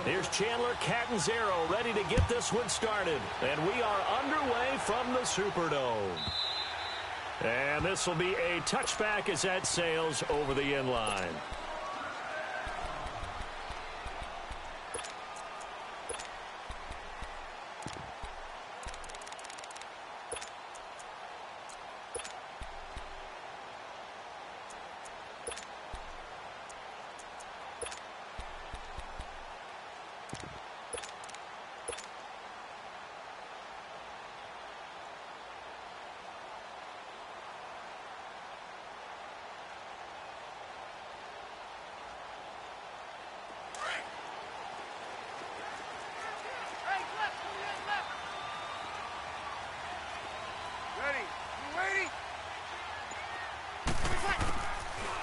Here's Chandler Catanzaro ready to get this one started. And we are underway from the Superdome. And this will be a touchback as that sails over the end line.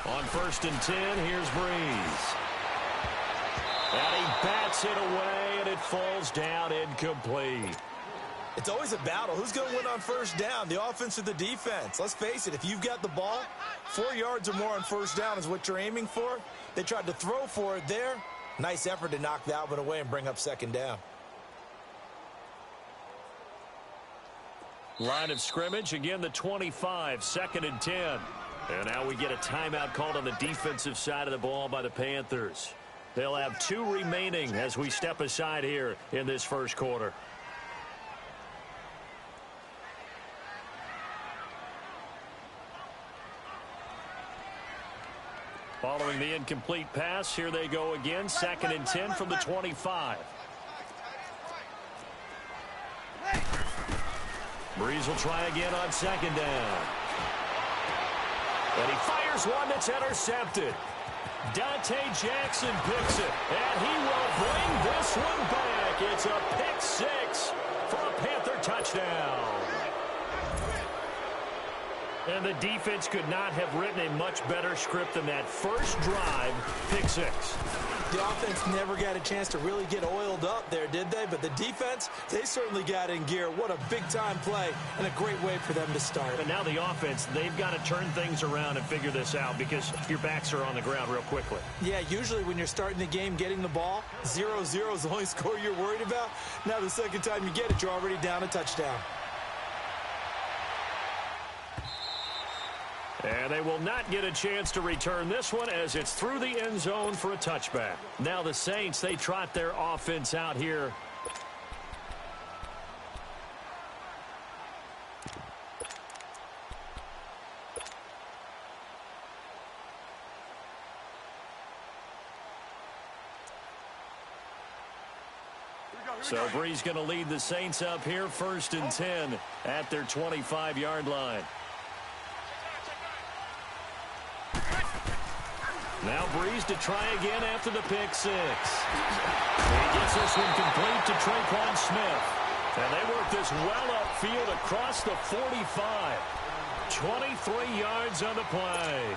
On 1st and 10, here's Breeze. And he bats it away, and it falls down incomplete. It's always a battle. Who's going to win on 1st down, the offense or the defense? Let's face it, if you've got the ball, 4 yards or more on 1st down is what you're aiming for. They tried to throw for it there. Nice effort to knock that one away and bring up 2nd down. Line of scrimmage, again the 25, 2nd and 10. And now we get a timeout called on the defensive side of the ball by the Panthers. They'll have 2 remaining as we step aside here in this 1st quarter. Following the incomplete pass, here they go again, 2nd and 10 from the 25. Breeze will try again on 2nd down. And he fires one that's intercepted. Dante Jackson picks it, and he will bring this one back. It's a pick 6 for a Panther touchdown. And the defense could not have written a much better script than that first drive, pick 6. The offense never got a chance to really get oiled up there, did they? But the defense, they certainly got in gear. What a big-time play and a great way for them to start. But now the offense, they've got to turn things around and figure this out because your backs are on the ground real quickly. Yeah, usually when you're starting the game, getting the ball, 0-0 is the only score you're worried about. Now the second time you get it, you're already down a touchdown. And they will not get a chance to return this one as it's through the end zone for a touchback. Now the Saints, they trot their offense out here. So Breeze going to lead the Saints up here, 1st and 10 at their 25-yard line. Now Breeze to try again after the pick 6. He gets this one complete to Traquan Smith. And they work this well upfield across the 45. 23 yards on the play.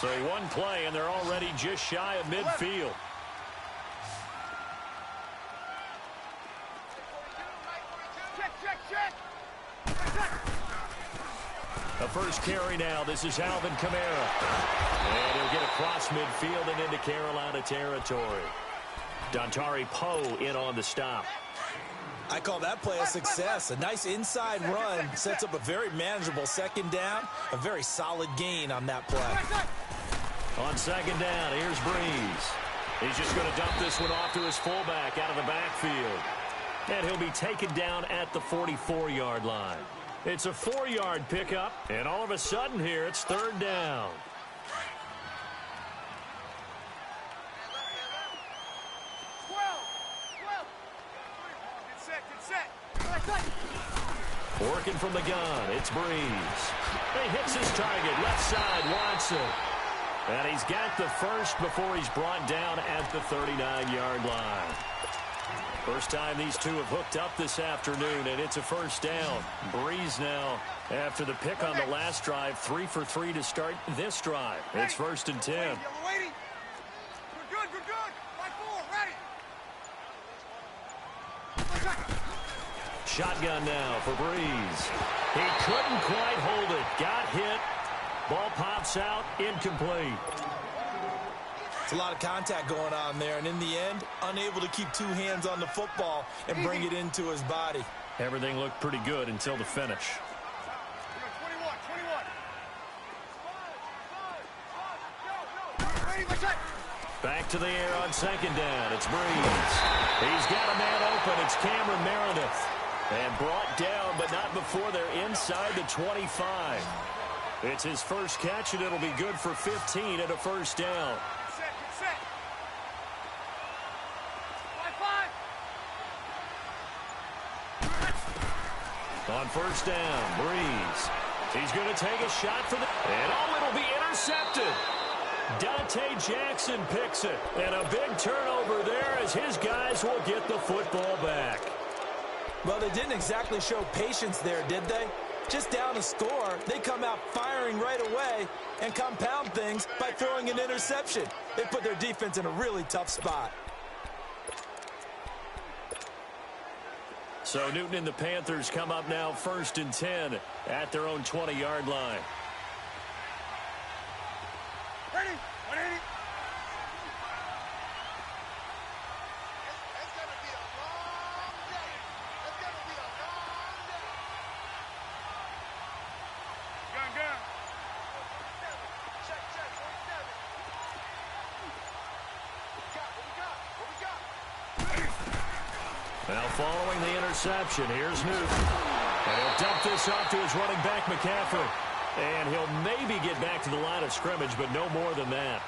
So one play, and they're already just shy of midfield. The first carry now. This is Alvin Kamara. And he'll get across midfield and into Carolina territory. Dontari Poe in on the stop. I call that play a success. A nice inside run sets up a very manageable 2nd down. A very solid gain on that play. On 2nd down, here's Breeze. He's just going to dump this one off to his fullback out of the backfield. And he'll be taken down at the 44-yard line. It's a 4-yard pickup, and all of a sudden here, it's 3rd down. Working from the gun, it's Breeze. He hits his target, left side, Watson. And he's got the first before he's brought down at the 39-yard line. First time these two have hooked up this afternoon, and it's a 1st down. Breeze now, after the pick on the last drive, 3 for 3 to start this drive. It's 1st and 10. Shotgun now for Breeze. He couldn't quite hold it. Got hit. Ball pops this out, incomplete. It's a lot of contact going on there, and in the end, unable to keep two hands on the football and bring it into his body. Everything looked pretty good until the finish. Back to the air on second down. It's Breeze. He's got a man open. It's Cameron Meredith. And brought down, but not before they're inside the 25. It's his first catch, and it'll be good for 15 and a first down. On first down, Breeze. He's going to take a shot for the... And it'll be intercepted. Dante Jackson picks it. And a big turnover there as his guys will get the football back. Well, they didn't exactly show patience there, did they? Just down a score, they come out firing right away and compound things by throwing an interception. They put their defense in a really tough spot. So Newton and the Panthers come up now 1st and 10 at their own 20-yard line. Ready? 180. It's going to be a long day. It's going to be a long day. Gun. Check. 47. What we got? Now following the interception, here's Newton. And he'll dump this off to his running back, McCaffrey. And he'll maybe get back to the line of scrimmage, but no more than that.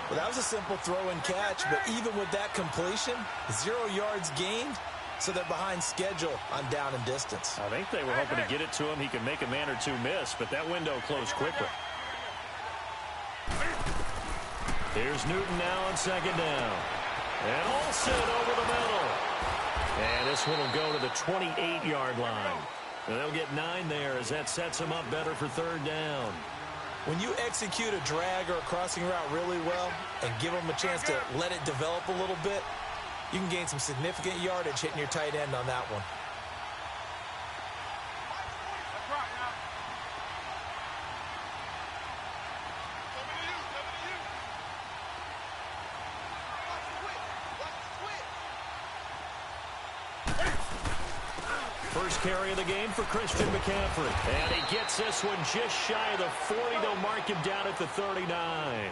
Well, that was a simple throw and catch, but even with that completion, 0 yards gained, so they're behind schedule on down and distance. I think they were hoping to get it to him. He could make a man or two miss, but that window closed quickly. Here's Newton now on second down. And Olsen over the middle. And this one will go to the 28-yard line. And they'll get 9 there as that sets them up better for third down. When you execute a drag or a crossing route really well and give them a chance to let it develop a little bit, you can gain some significant yardage hitting your tight end on that one. First carry of the game for Christian McCaffrey. And he gets this one just shy of the 40. They'll mark him down at the 39.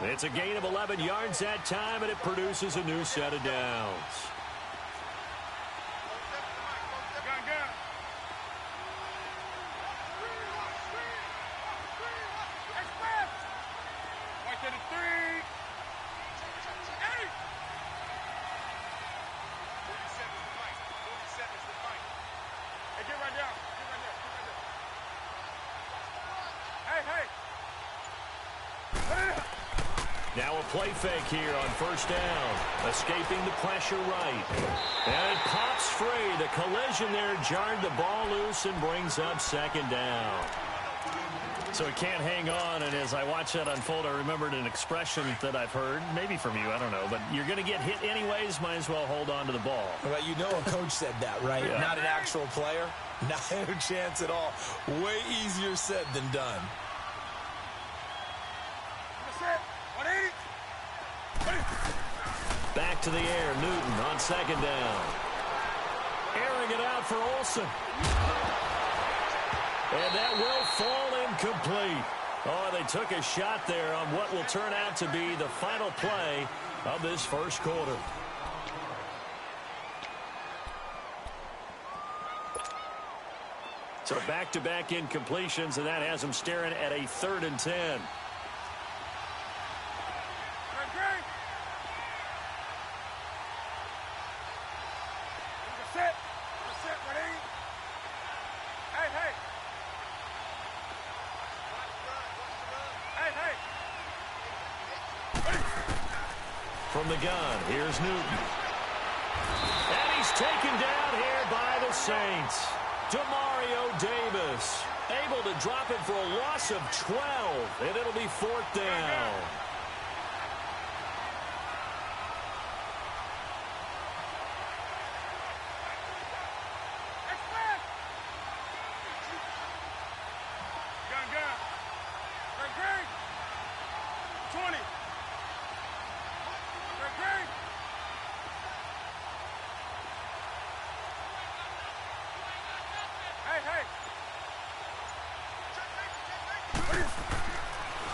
It's a gain of 11 yards that time, and it produces a new set of downs. Now a play fake here on first down. Escaping the pressure right. And it pops free. The collision there jarred the ball loose and brings up second down. So it can't hang on, and as I watch that unfold, I remembered an expression that I've heard, maybe from you, I don't know, but you're going to get hit anyways, might as well hold on to the ball. Well, you know a coach said that, right? Yeah. Not an actual player. Not a chance at all. Way easier said than done. Back to the air, Newton on second down. Airing it out for Olsen. And that will fall incomplete. Oh, they took a shot there on what will turn out to be the final play of this first quarter. So back-to-back incompletions, and that has them staring at a 3rd and 10. From the gun, here's Newton. And he's taken down here by the Saints. Demario Davis able to drop him for a loss of 12, and it'll be 4th down.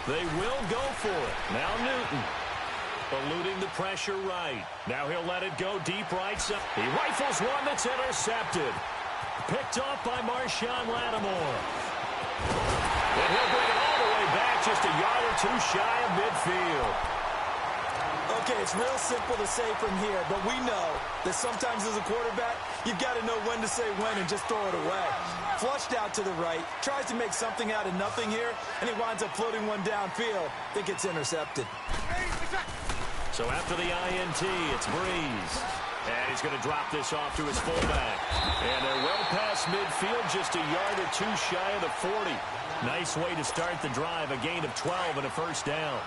They will go for it. Now Newton. Eluding the pressure right. Now he'll let it go deep right side. He rifles one that's intercepted. Picked off by Marshawn Lattimore. And he'll bring it all the way back, just a yard or two shy of midfield. Okay, it's real simple to say from here, but we know that sometimes as a quarterback, you've got to know when to say when and just throw it away. Flushed out to the right, tries to make something out of nothing here, and he winds up floating one downfield that gets intercepted. So after the INT, it's Breeze. And he's going to drop this off to his fullback. And they're well past midfield, just a yard or two shy of the 40. Nice way to start the drive, a gain of 12 and a first down.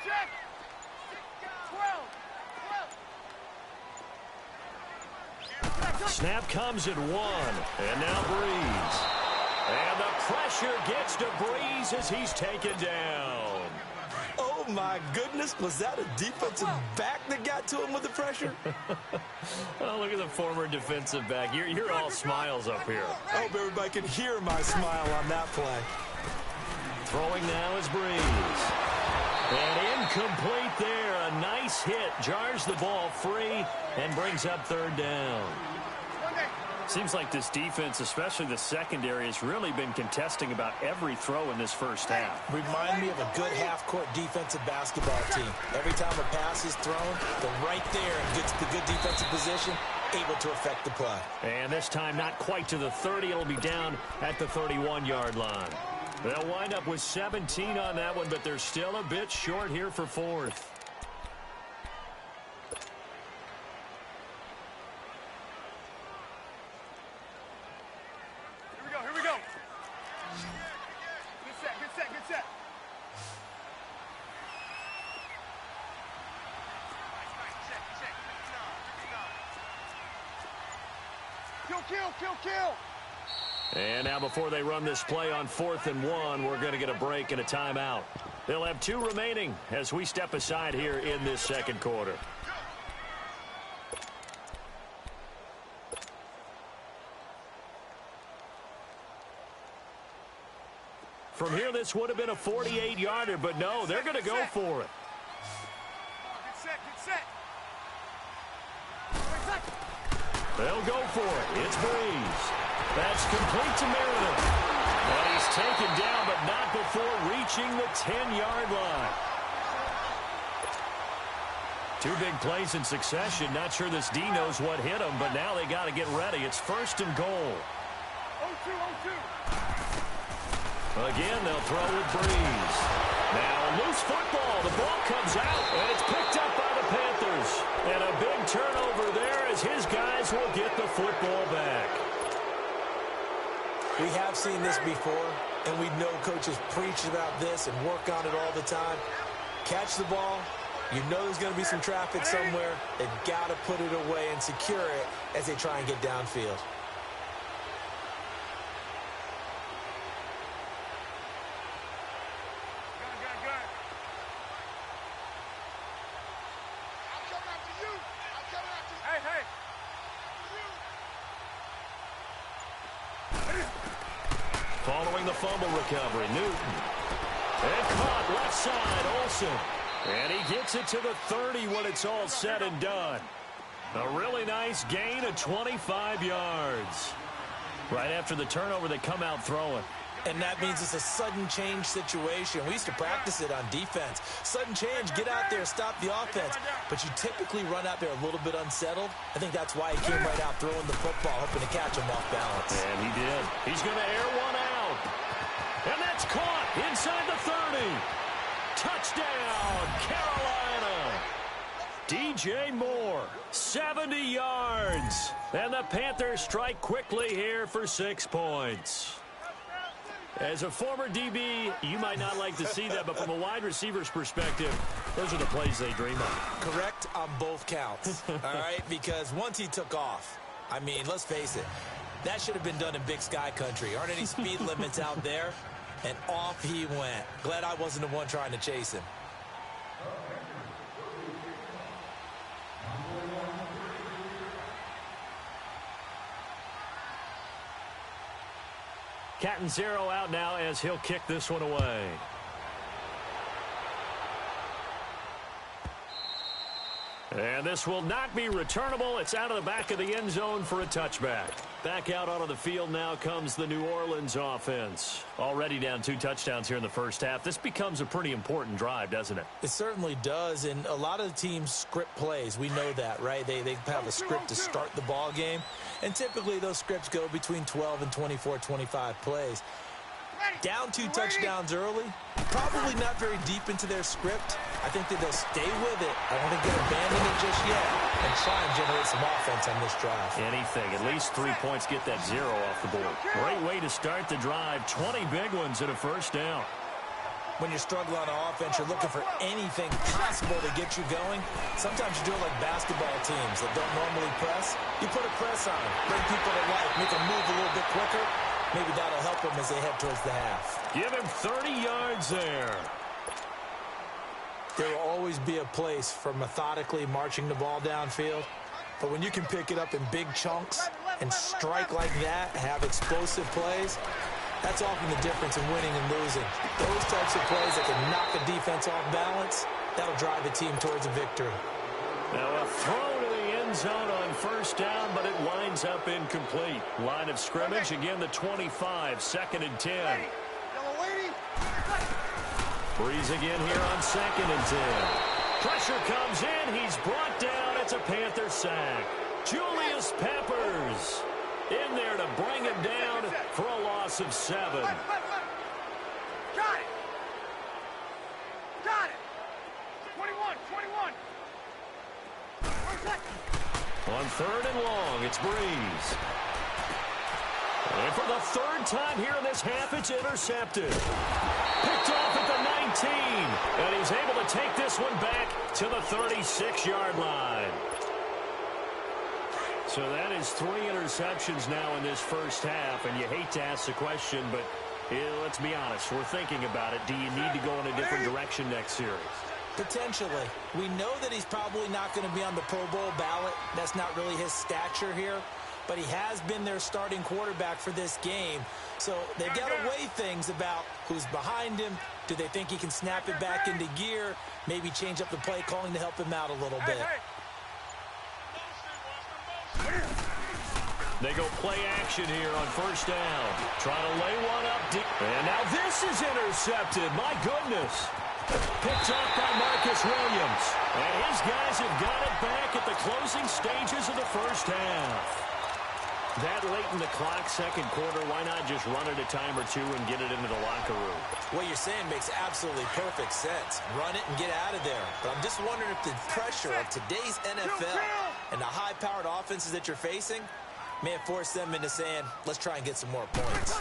Check. 12. Snap comes at 1. And now Breeze. And the pressure gets to Breeze as he's taken down. Oh, my goodness. Was that a defensive back that got to him with the pressure? Oh, look at the former defensive back. You're all smiles up here. I hope everybody can hear my smile on that play. Throwing now is Breeze. And incomplete there. A nice hit. Jars the ball free and brings up third down. Seems like this defense, especially the secondary, has really been contesting about every throw in this first half. Remind me of a good half-court defensive basketball team. Every time a pass is thrown, they're right there and gets the good defensive position, able to affect the play. And this time not quite to the 30. It'll be down at the 31-yard line. They'll wind up with 17 on that one, but they're still a bit short here for fourth. Here we go. Good set. Kill. And now before they run this play on 4th and 1, we're going to get a break and a timeout. They'll have 2 remaining as we step aside here in this second quarter. From here, this would have been a 48-yarder, but no, they're going to go for it. Good set. They'll go for it. It's Breeze. That's complete to Meredith. And he's taken down, but not before reaching the 10-yard line. 2 big plays in succession. Not sure this D knows what hit him, but now they got to get ready. It's 1st and goal. 0-2. Again, they'll throw with Breeze. Now, loose football. The ball comes out, and it's picked up by the Panthers. And a big turnover there as his guys will get the football back. We have seen this before, and we know coaches preach about this and work on it all the time. Catch the ball. You know there's going to be some traffic somewhere. They've got to put it away and secure it as they try and get downfield. Following the fumble recovery, Newton. And caught left side, Olsen. And he gets it to the 30 when it's all said and done. A really nice gain of 25 yards. Right after the turnover, they come out throwing. And that means it's a sudden change situation. We used to practice it on defense. Sudden change, get out there, stop the offense. But you typically run out there a little bit unsettled. I think that's why he came right out throwing the football, hoping to catch him off balance. And he did. He's going to air one out. And that's caught inside the 30. Touchdown, Carolina. DJ Moore, 70 yards. And the Panthers strike quickly here for 6 points. As a former DB, you might not like to see that, but from a wide receiver's perspective, those are the plays they dream of. Correct on both counts, all right? Because once he took off, I mean, let's face it, that should have been done in Big Sky country. Aren't any speed limits out there? And off he went. Glad I wasn't the one trying to chase him. Catanzaro out now as he'll kick this one away. And this will not be returnable. It's out of the back of the end zone for a touchback. Back out onto the field now comes the New Orleans offense. Already down 2 touchdowns here in the first half. This becomes a pretty important drive, doesn't it? It certainly does, and a lot of the teams script plays. We know that, right? They have a script to start the ball game, and typically those scripts go between 12 and 24, 25 plays. Down 2 touchdowns early, probably not very deep into their script. I think that they'll stay with it. I don't think they'll abandon it just yet and try and generate some offense on this drive. Anything. At least 3 points, get that 0 off the board. Great way to start the drive. 20 big ones and a first down. When you're struggling on offense, you're looking for anything possible to get you going. Sometimes you do it like basketball teams that don't normally press. You put a press on them, bring people to life, make them move a little bit quicker. Maybe that'll help them as they head towards the half. Give him 30 yards there. There will always be a place for methodically marching the ball downfield. But when you can pick it up in big chunks and strike like that, have explosive plays, that's often the difference in winning and losing. Those types of plays that can knock a defense off balance, that'll drive a team towards a victory. Now a throw to the end zone on first down, but it winds up incomplete. Line of scrimmage, again the 25, 2nd and 10. Breeze again here on 2nd and 10. Pressure comes in, he's brought down, it's a Panther sack. Julius Peppers in there to bring him down for a loss of 7. Got it. Got it. 21, 21. On 3rd and long, it's Breeze. And for the 3rd time here in this half, it's intercepted. Picked off at the 19. And he's able to take this one back to the 36-yard line. So that is 3 interceptions now in this first half. And you hate to ask the question, but let's be honest. We're thinking about it. Do you need to go in a different direction next series? Potentially. We know that he's probably not going to be on the Pro Bowl ballot. That's not really his stature here. But he has been their starting quarterback for this game. So they've got to weigh things about who's behind him. Do they think he can snap it back into gear? Maybe change up the play calling to help him out a little bit. They go play action here on first down. Trying to lay one up deep. And now this is intercepted. My goodness. Picked off by Marcus Williams. And his guys have got it back at the closing stages of the first half. That late in the clock, 2nd quarter, why not just run it a time or 2 and get it into the locker room? What you're saying makes absolutely perfect sense. Run it and get out of there. But I'm just wondering if the pressure of today's NFL and the high-powered offenses that you're facing may have forced them into saying, let's try and get some more points.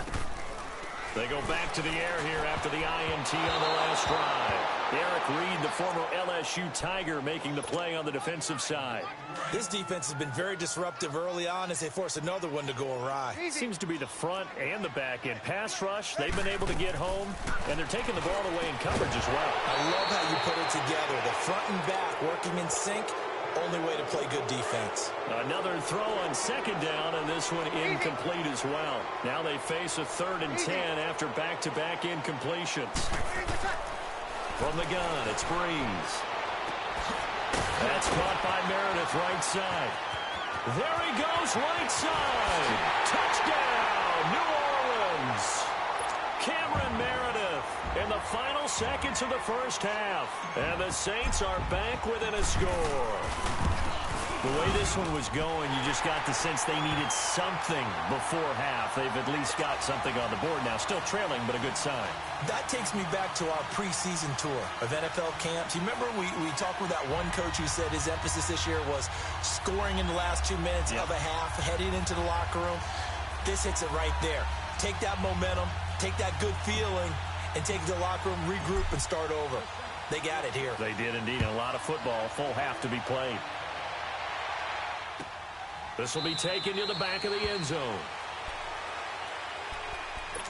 They go back to the air here after the INT on the last drive. Eric Reed, the former LSU Tiger, making the play on the defensive side. This defense has been very disruptive early on as they force another one to go awry. Seems to be the front and the back end. Pass rush, they've been able to get home, and they're taking the ball away in coverage as well. I love how you put it together. The front and back working in sync. Only way to play good defense. Another throw on 2nd down, and this one incomplete as well. Now they face a 3rd and 10 after back-to-back incompletions. From the gun, it's Breeze. That's caught by Meredith right side. There he goes right side. Touchdown, New Orleans. Cameron Meredith in the final seconds of the first half. And the Saints are back within a score. The way this one was going, you just got the sense they needed something before half. They've at least got something on the board now. Still trailing, but a good sign. That takes me back to our preseason tour of NFL camps. You remember we talked with that one coach who said his emphasis this year was scoring in the last 2 minutes of a half, heading into the locker room. This hits it right there. Take that momentum, take that good feeling, and take it to the locker room, regroup, and start over. They got it here. They did indeed. A lot of football, full half to be played. This will be taken to the back of the end zone.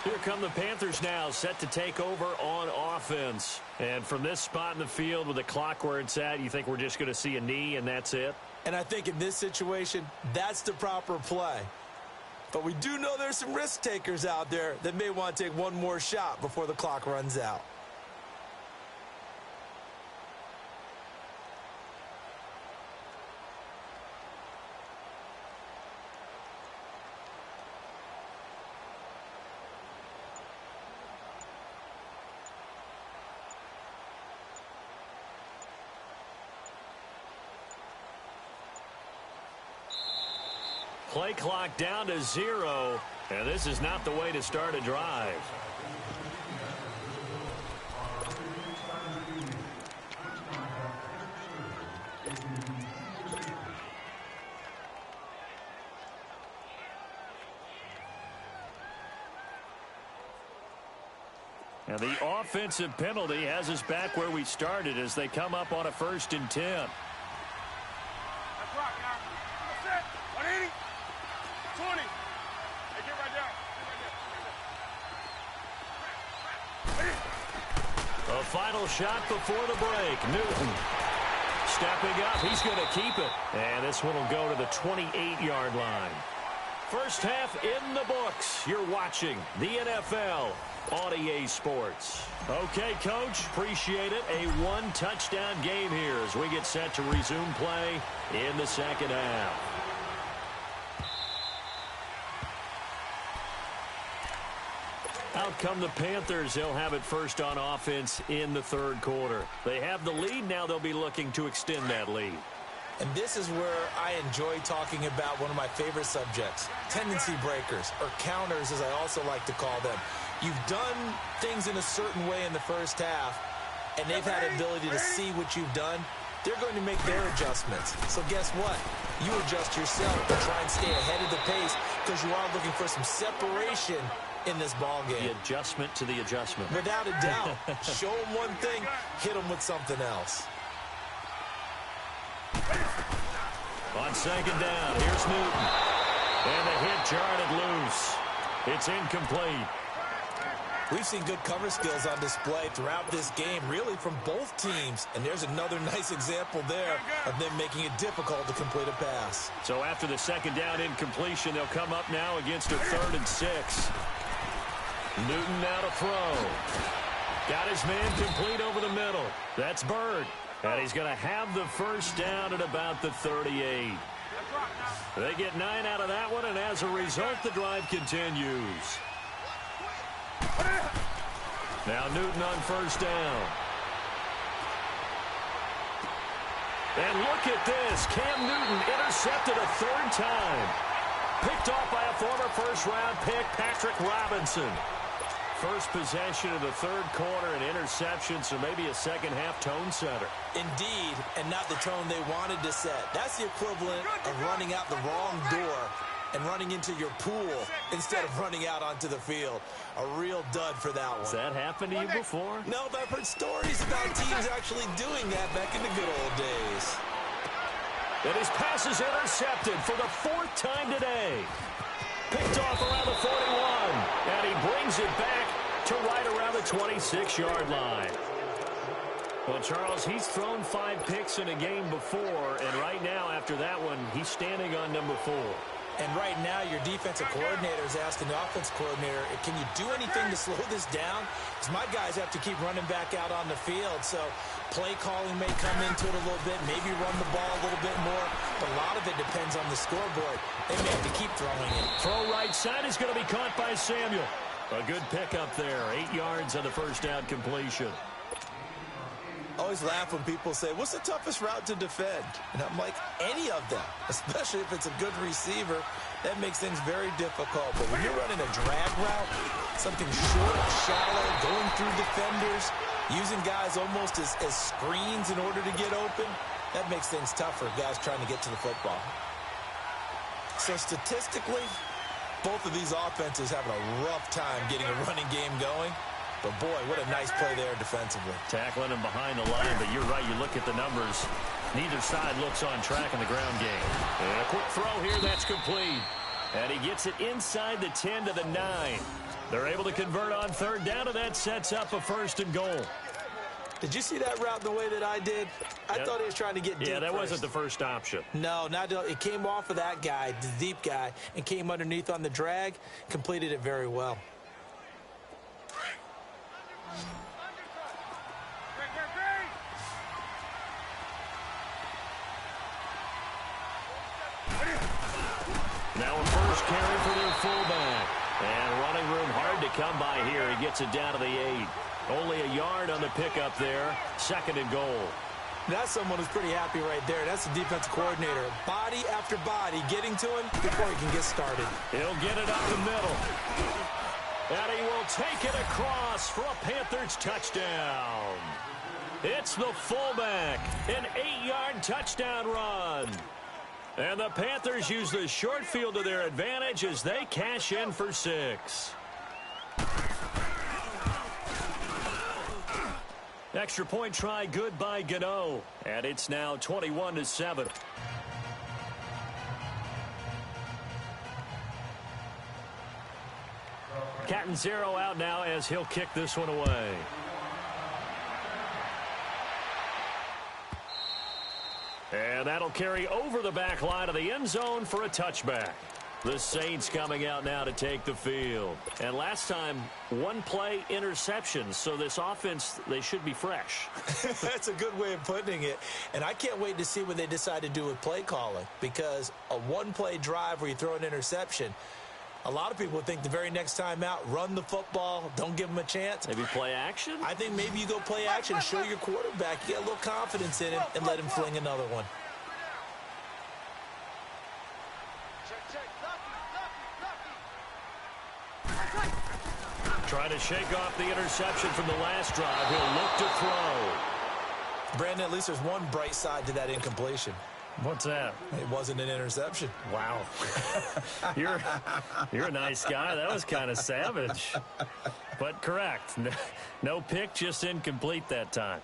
Here come the Panthers now, set to take over on offense. And from this spot in the field with the clock where it's at, you think we're just going to see a knee and that's it? And I think in this situation, that's the proper play. But we do know there's some risk takers out there that may want to take one more shot before the clock runs out. Play clock down to 0, and this is not the way to start a drive. Now the offensive penalty has us back where we started as they come up on a 1st and 10. That's right, now. That's it. 180. 20. Hey, get right down. A final shot before the break. Newton stepping up. He's going to keep it. And this one will go to the 28-yard line. First half in the books. You're watching the NFL on EA Sports. Okay, Coach, appreciate it. A one-touchdown game here as we get set to resume play in the second half. Out come the Panthers. They'll have it first on offense in the 3rd quarter. They have the lead. Now they'll be looking to extend that lead. And this is where I enjoy talking about one of my favorite subjects, tendency breakers, or counters as I also like to call them. You've done things in a certain way in the first half, and they've had the ability to see what you've done. They're going to make their adjustments. So guess what? You adjust yourself to try and stay ahead of the pace because you are looking for some separation in this ball game. The adjustment to the adjustment. Without a doubt. Show them one thing, hit them with something else. On 2nd down, here's Newton. And the hit jarred it loose. It's incomplete. We've seen good cover skills on display throughout this game, really from both teams. And there's another nice example there of them making it difficult to complete a pass. So after the 2nd down incompletion, they'll come up now against a 3rd and 6. Newton now to throw. Got his man complete over the middle. That's Bird. And he's going to have the first down at about the 38. They get 9 out of that one, and as a result, the drive continues. Now Newton on 1st down. And look at this. Cam Newton intercepted a 3rd time. Picked off by a former 1st-round pick, Patrick Robinson. First possession of the 3rd quarter, an interception, so maybe a second-half tone setter. Indeed, and not the tone they wanted to set. That's the equivalent of running out the wrong door and running into your pool instead of running out onto the field. A real dud for that one. Has that happened to you before? No, but I've heard stories about teams actually doing that back in the good old days. And his pass is intercepted for the 4th time today. Picked off around the 41, and he brings it back to right around the 26-yard line. Well, Charles, he's thrown 5 picks in a game before, and right now, after that one, he's standing on number 4. And right now, your defensive coordinator is asking the offense coordinator, can you do anything to slow this down? Because my guys have to keep running back out on the field. So play calling may come into it a little bit, maybe run the ball a little bit more. But a lot of it depends on the scoreboard. They may have to keep throwing it. Throw right side is going to be caught by Samuel. A good pickup there. 8 yards on the 1st down completion. I always laugh when people say, what's the toughest route to defend? And I'm like, any of them, especially if it's a good receiver. That makes things very difficult. But when you're running a drag route, something short, shallow, going through defenders, using guys almost as screens in order to get open, that makes things tough for guys trying to get to the football. So statistically, both of these offenses having a rough time getting a running game going. But, boy, what a nice play there defensively. Tackling him behind the line, but you're right. You look at the numbers. Neither side looks on track in the ground game. And a quick throw here. That's complete. And he gets it inside the 10 to the 9. They're able to convert on third down, and that sets up a 1st and goal. Did you see that route the way that I did? I thought he was trying to get deep. Yeah, that first. wasn't the first option. No, it came off of that guy, the deep guy, and came underneath on the drag, completed it very well. Now a first carry for their fullback. And running room hard to come by here. He gets it down to the 8. Only a yard on the pickup there. 2nd and goal. That's someone who's pretty happy right there. That's the defensive coordinator. Body after body getting to him before he can get started. He'll get it up the middle. And he will take it across for a Panthers touchdown. It's the fullback. An 8-yard touchdown run. And the Panthers use the short field to their advantage as they cash in for 6. Extra point try good by Gano. And it's now 21-7. Catanzaro out now as he'll kick this one away. And that'll carry over the back line of the end zone for a touchback. The Saints coming out now to take the field. And last time, 1-play interceptions. So this offense, they should be fresh. That's a good way of putting it. And I can't wait to see what they decide to do with play calling. Because a 1-play drive where you throw an interception, a lot of people think the very next time out, run the football, don't give them a chance. Maybe play action? I think maybe you go play action, show your quarterback, you get a little confidence in him, and let him fling another one. Trying to shake off the interception from the last drive. He'll look to throw. Brandon, at least there's one bright side to that incompletion. What's that? It wasn't an interception. Wow. You're a nice guy. That was kind of savage. But correct. No pick, just incomplete that time.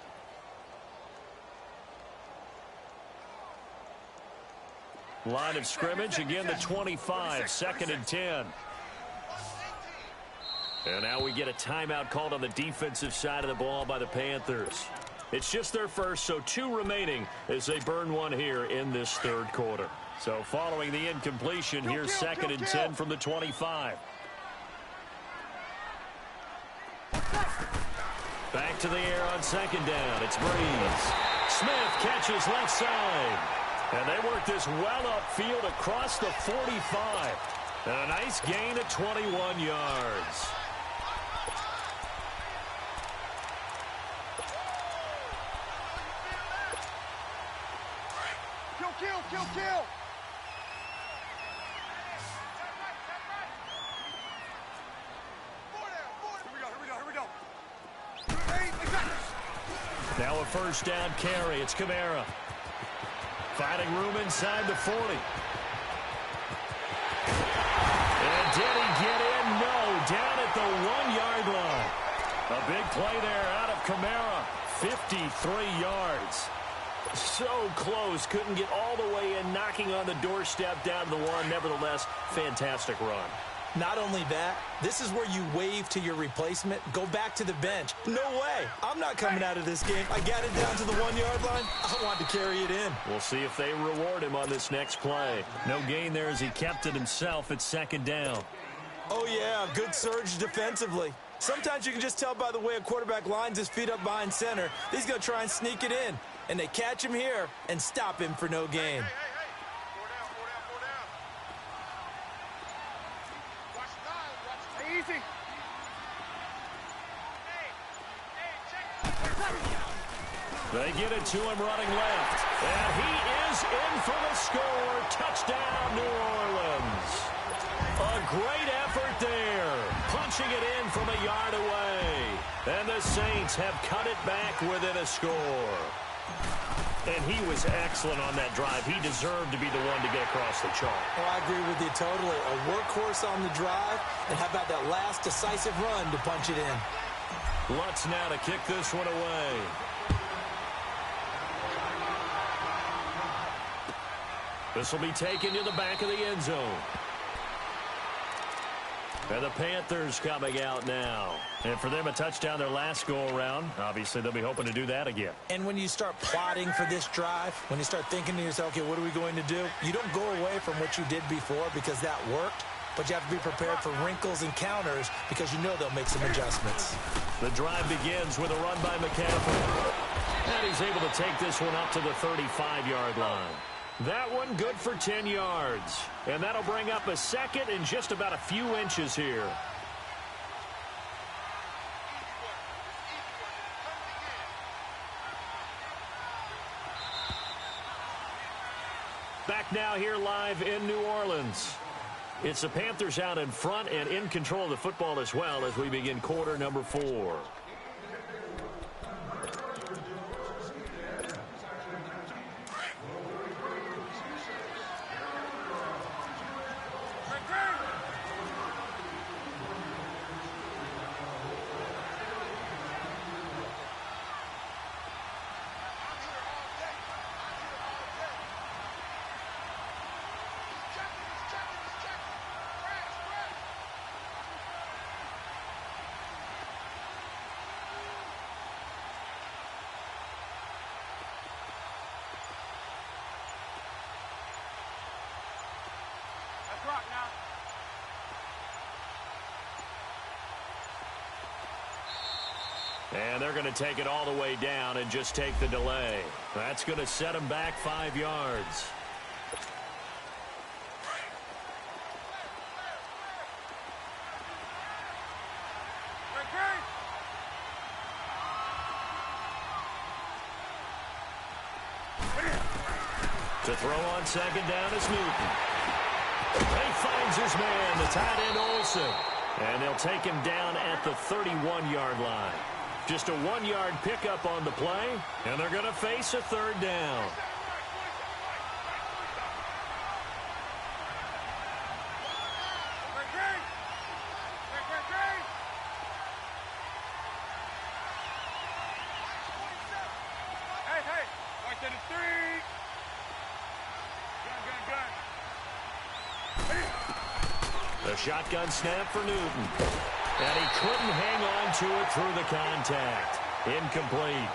Line of scrimmage, again the 25, 2nd and 10. And now we get a timeout called on the defensive side of the ball by the Panthers. It's just their first, so 2 remaining as they burn one here in this 3rd quarter. So following the incompletion, here's 2nd and 10 from the 25. Back to the air on 2nd down. It's Breeze. Smith catches left side. And they work this well upfield across the 45. And a nice gain of 21 yards. Kill! Here we go. Now a 1st down carry. It's Kamara. Finding room inside the 40. And did he get in? No. Down at the 1-yard line. A big play there out of Kamara. 53 yards. So close. Couldn't get all the way in. Knocking on the doorstep down to the 1. Nevertheless, fantastic run. Not only that, this is where you wave to your replacement, go back to the bench. No way. I'm not coming out of this game. I got it down to the 1-yard line. I want to carry it in. We'll see if they reward him on this next play. No gain there as he kept it himself at 2nd down. Oh, yeah, good surge defensively. Sometimes you can just tell by the way a quarterback lines his feet up behind center. He's going to try and sneak it in. And they catch him here and stop him for no gain. Easy. They get it to him running left. And he is in for the score. Touchdown, New Orleans. A great effort there. Punching it in from a yard away. And the Saints have cut it back within a score. And he was excellent on that drive. He deserved to be the one to get across the chalk. Oh, I agree with you totally. A workhorse on the drive. And how about that last decisive run to punch it in? Lutz now to kick this one away. This will be taken to the back of the end zone. And the Panthers coming out now. And for them, a touchdown their last go-around. Obviously, they'll be hoping to do that again. And when you start plotting for this drive, when you start thinking to yourself, okay, what are we going to do? You don't go away from what you did before because that worked. But you have to be prepared for wrinkles and counters because you know they'll make some adjustments. The drive begins with a run by McCaffrey. And he's able to take this one up to the 35-yard line. That one good for 10 yards. And that'll bring up a second in just about a few inches here. Back now here live in New Orleans. It's the Panthers out in front and in control of the football as well as we begin quarter number 4. And they're going to take it all the way down and just take the delay. That's going to set them back 5 yards. To throw on second down is Newton. He finds his man, the tight end Olsen. And they'll take him down at the 31-yard line. Just a 1-yard pickup on the play, and they're going to face a third down. The shotgun snap for Newton. And he couldn't hang on to it through the contact. Incomplete.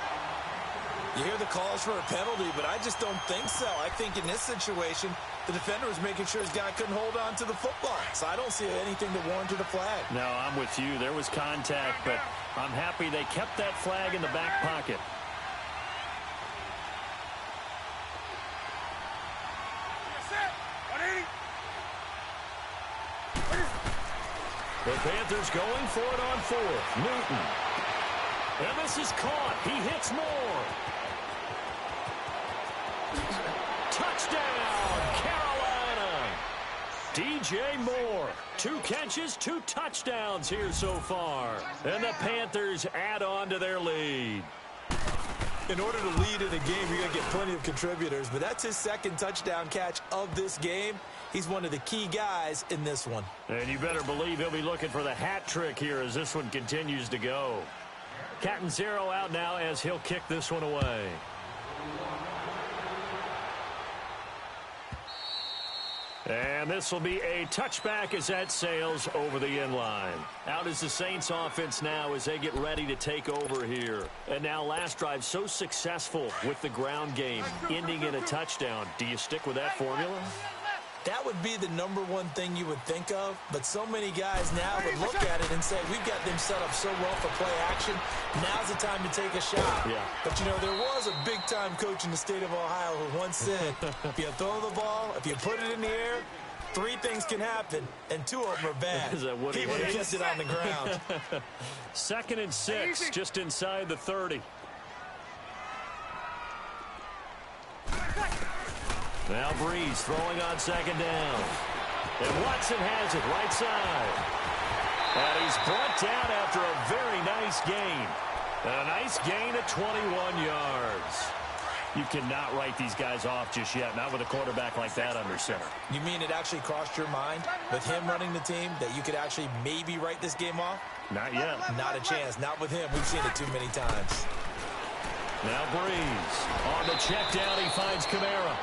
You hear the calls for a penalty, but I just don't think so. I think in this situation, the defender was making sure his guy couldn't hold on to the football. So I don't see anything that warranted a flag. No, I'm with you. There was contact, but I'm happy they kept that flag in the back pocket. The Panthers going for it on 4th. Newton. And this is caught. He hits Moore. Touchdown, Carolina. DJ Moore. 2 catches, 2 touchdowns here so far. And the Panthers add on to their lead. In order to lead in a game, you're going to get plenty of contributors, but that's his second touchdown catch of this game. He's one of the key guys in this one. And you better believe he'll be looking for the hat trick here as this one continues to go. Catanzaro out now as he'll kick this one away. And this will be a touchback as that sails over the end line. Out is the Saints offense now as they get ready to take over here. And now last drive so successful with the ground game, ending in a touchdown. Do you stick with that formula? That would be the #1 thing you would think of, but so many guys now would look at it and say, we've got them set up so well for play action, now's the time to take a shot. Yeah. But, you know, there was a big-time coach in the state of Ohio who once said, if you throw the ball, if you put it in the air, 3 things can happen, and 2 of them are bad. Is that what he would have kept it on the ground. 2nd and 6, just inside the 30. Now Breeze throwing on second down. And Watson has it right side. And he's brought down after a very nice gain. And a nice gain of 21 yards. You cannot write these guys off just yet, not with a quarterback like that under center. You mean it actually crossed your mind with him running the team that you could actually maybe write this game off? Not yet. Not a chance. Not with him. We've seen it too many times. Now Breeze. On the check down, he finds Kamara.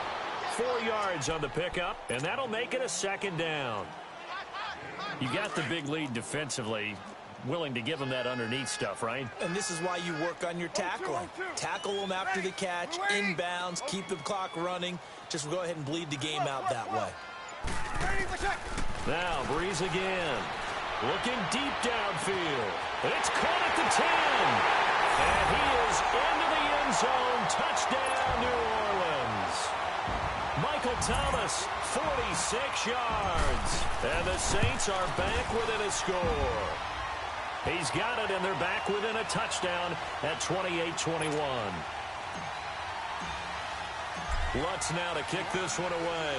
4 yards on the pickup, and that'll make it a 2nd down. You got the big lead defensively, willing to give them that underneath stuff, right? And this is why you work on your tackling. Tackle them after the catch, inbounds, keep the clock running. Just go ahead and bleed the game out that way. Now, Breeze again. Looking deep downfield. It's caught at the 10. And he is into the end zone. Touchdown, New Orleans. Michael Thomas, 46 yards. And the Saints are back within a score. He's got it, and they're back within a touchdown at 28-21. Lutz now to kick this one away.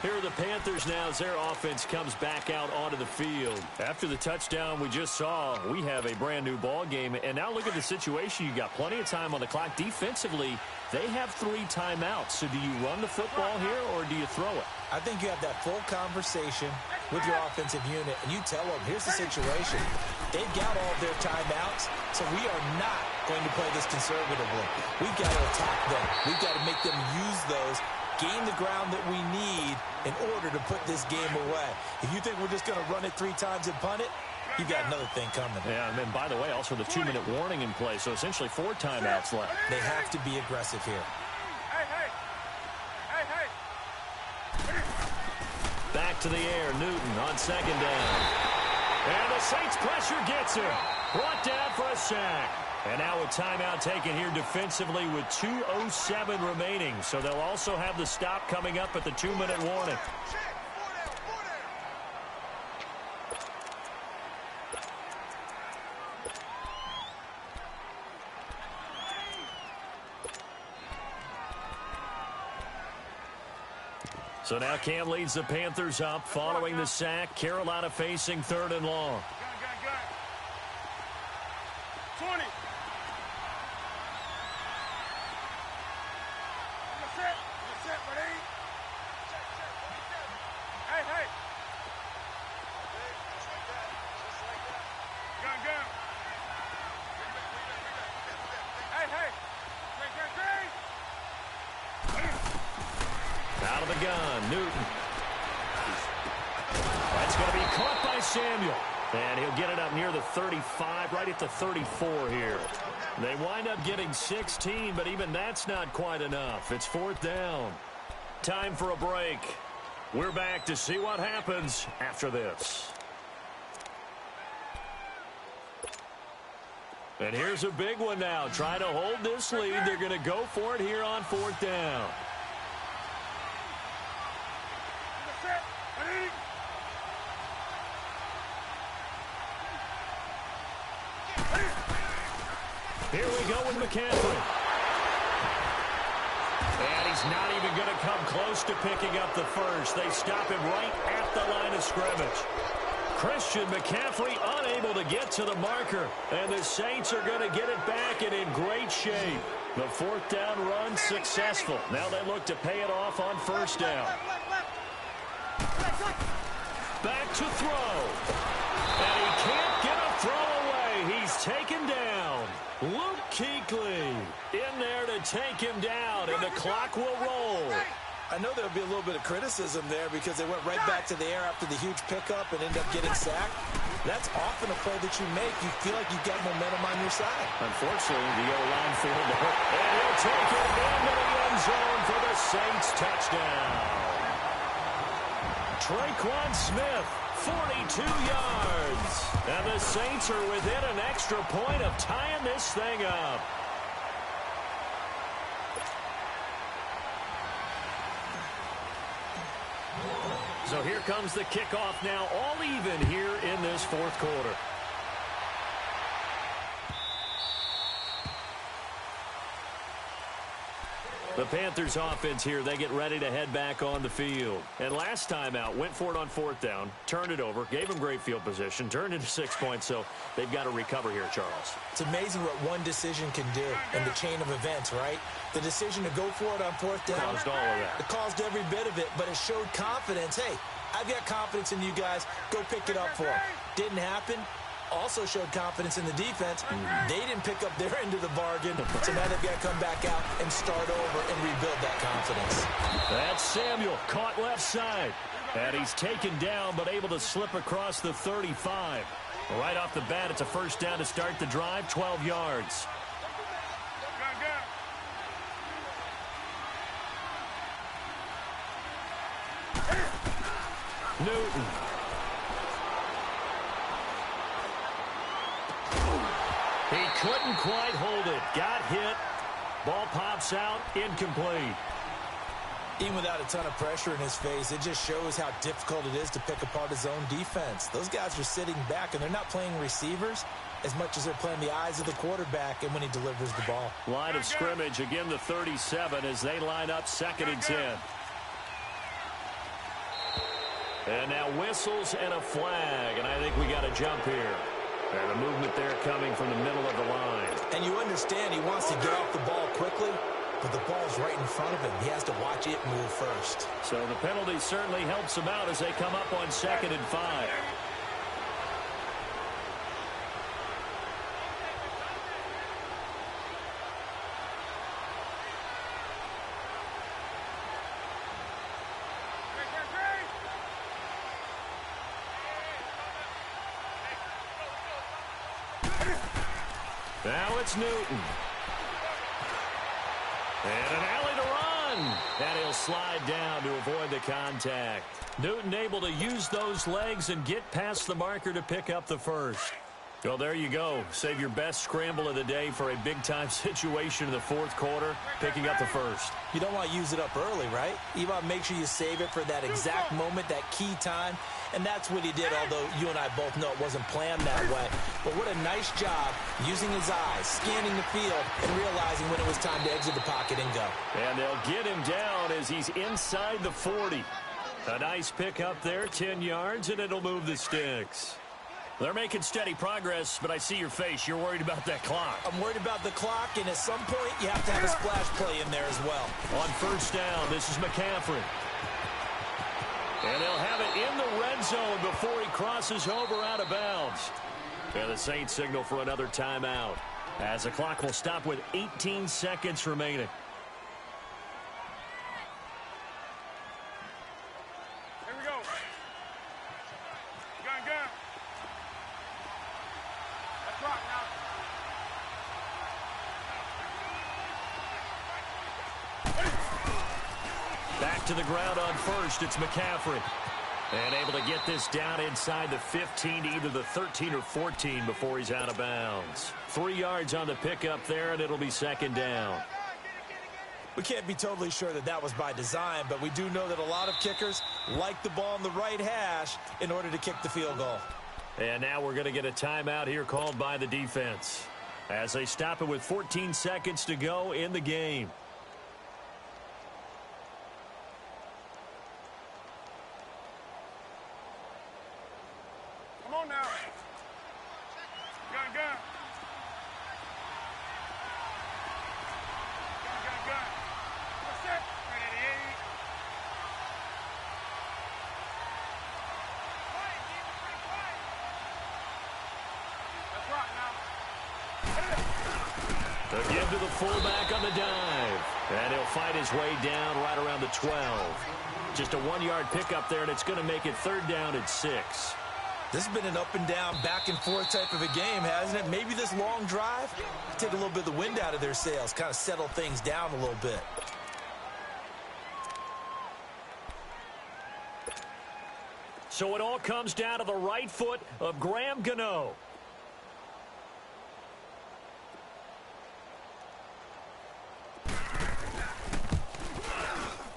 Here are the Panthers now as their offense comes back out onto the field. After the touchdown we just saw, we have a brand new ball game. And now look at the situation. You got plenty of time on the clock. Defensively, they have 3 timeouts. So do you run the football here or do you throw it? I think you have that full conversation with your offensive unit, and you tell them, here's the situation. They've got all of their timeouts, so we are not going to play this conservatively. We've got to attack them. We've got to make them use those, gain the ground that we need in order to put this game away. If you think we're just going to run it 3 times and punt it, you got another thing coming. Yeah, and then, by the way, also the 2-minute warning in play, so essentially 4 timeouts left. They have to be aggressive here. Back to the air, Newton on 2nd down. And the Saints pressure gets him. Brought down for a sack. And now a timeout taken here defensively with 2:07 remaining. So they'll also have the stop coming up at the 2-minute warning. So now Cam leads the Panthers up following the sack. Carolina facing 3rd and long. 20. Out of the gun, Newton. That's going to be caught by Samuel. And he'll get it up near the 35, right at the 34 here. They wind up getting 16, but even that's not quite enough. It's 4th down. Time for a break. We're back to see what happens after this. And here's a big one now. Trying to hold this lead. They're going to go for it here on 4th down. Here we go with McCaffrey. And he's not even going to come close to picking up the first. They stop him right at the line of scrimmage. Christian McCaffrey unable to get to the marker. And the Saints are going to get it back and in great shape. The 4th down run successful. Now they look to pay it off on 1st down. Back to throw. And he can't get a throw away. He's taken down. Luke Kuechly in there to take him down, and the clock will roll. I know there'll be a little bit of criticism there because they went right back to the air after the huge pickup and ended up getting sacked. That's often a play that you make. You feel like you've got momentum on your side. Unfortunately, the O-line failed to hurt. And he'll take it into the end zone for the Saints touchdown. Traquan Smith, 42 yards. And the Saints are within an extra point of tying this thing up. So here comes the kickoff now, all even here in this 4th quarter. The Panthers offense here, they get ready to head back on the field. And last time out, went for it on 4th down, turned it over, gave them great field position, turned into 6 points, so they've got to recover here, Charles. It's amazing what one decision can do in the chain of events, right? The decision to go for it on 4th down. Caused all of that. It caused every bit of it, but it showed confidence. Hey, I've got confidence in you guys. Go pick it up for them. Didn't happen. also showed confidence in the defense. They didn't pick up their end of the bargain, so now they've got to come back out and start over and rebuild that confidence. That's Samuel, caught left side. And he's taken down, but able to slip across the 35. Right off the bat, it's a first down to start the drive, 12 yards. Newton. He couldn't quite hold it. Got hit. Ball pops out, incomplete. Even without a ton of pressure in his face, it just shows how difficult it is to pick apart his own defense. Those guys are sitting back, and they're not playing receivers as much as they're playing the eyes of the quarterback and when he delivers the ball. Line of scrimmage, again the 37 as they line up 2nd and 10. And now whistles and a flag, and I think we got a jump here. And the movement there coming from the middle of the line. And you understand he wants to get off the ball quickly, but the ball's right in front of him. He has to watch it move first. So the penalty certainly helps him out as they come up on 2nd and 5. Now it's Newton. And an alley to run. And he'll slide down to avoid the contact. Newton able to use those legs and get past the marker to pick up the first. Well, there you go. Save your best scramble of the day for a big-time situation in the 4th quarter, picking up the first. You don't want to use it up early, right? You want to make sure you save it for that exact moment, that key time. And that's what he did, although you and I both know it wasn't planned that way. But what a nice job using his eyes, scanning the field, and realizing when it was time to exit the pocket and go. And they'll get him down as he's inside the 40. A nice pick up there, 10 yards, and it'll move the sticks. They're making steady progress, but I see your face. You're worried about that clock. I'm worried about the clock, and at some point, you have to have a splash play in there as well. On first down, this is McCaffrey. And they'll have it in the red zone before he crosses over out of bounds. And the Saints signal for another timeout, as the clock will stop with 18 seconds remaining. Here we go. Gun. Let's rock now. Back to the ground on first. It's McCaffrey. And able to get this down inside the 15 to either the 13 or 14 before he's out of bounds. 3 yards on the pickup there, and it'll be 2nd down. We can't be totally sure that that was by design, but we do know that a lot of kickers like the ball on the right hash in order to kick the field goal. And now we're going to get a timeout here called by the defense as they stop it with 14 seconds to go in the game. Come on now. Gun. Gun. What's that? Ready to aim. Let's rock now. Again to the fullback on the dive. And he'll fight his way down right around the 12. Just a 1-yard pickup there, and it's going to make it 3rd down and 6. This has been an up-and-down, back-and-forth type of a game, hasn't it? Maybe this long drive take a little bit of the wind out of their sails, kind of settle things down a little bit. So it all comes down to the right foot of Graham Gano.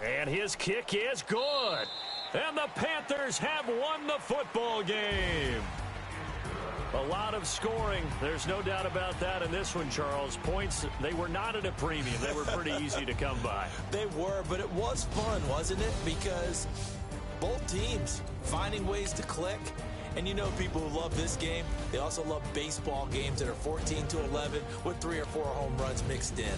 And his kick is good. And the Panthers have won the football game. A lot of scoring. There's no doubt about that in this one, Charles. Points, they were not at a premium. They were pretty easy to come by. They were, but it was fun, wasn't it? Because both teams finding ways to click. And you know people who love this game, they also love baseball games that are 14-11 with 3 or 4 home runs mixed in.